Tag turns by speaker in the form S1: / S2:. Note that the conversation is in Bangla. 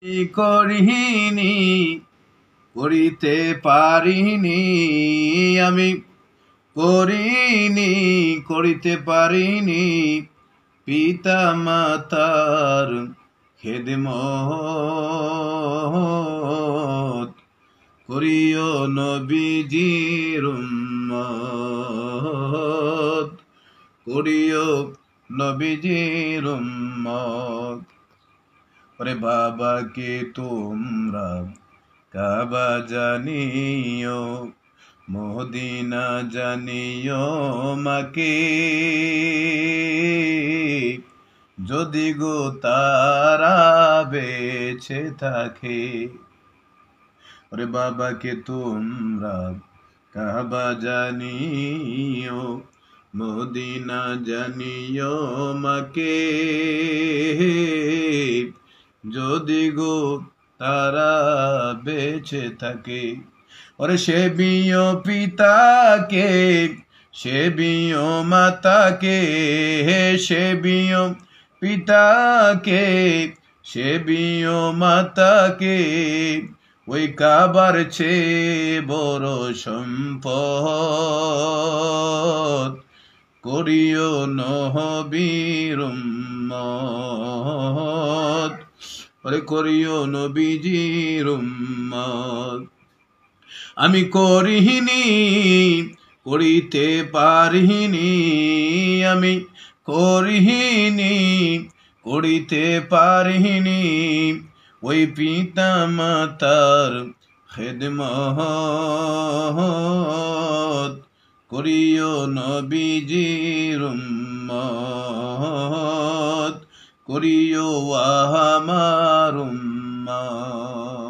S1: করিনি, করিতে পারিনি, আমি করিনি, করিতে পারিনি পিতা মাতার খেদমত, করিও নবীজির উম্মত, করিও নবীজির উম্মত। ওরে বাবাকে তোমরা কাবা জানিও, মদিনা জানিও মাকে, যদি গো তারা বেঁচে থাকে। ওরে বাবাকে তোমরা কাবা জানিও, মদিনা জানিও মাকে, যদি গো তারা বেঁচে থাকে। ওরে সেবিও পিতাকে, সেবিও মাতাকে, সেবিও পিতাকে, সেবিও মাতাকে, ওই কাবার চেয়ে বড় সম্পদ, করিও নবীর উম্মত, ওরে করিও নবীজির উম্মত। আমি করিনি, করিতে পারিনি, আমি করিনি, করিতে পারিনি ওই পিতা মাতার খেদমত, করিও নবীজির উম্মত, করিও আমার উম্মত।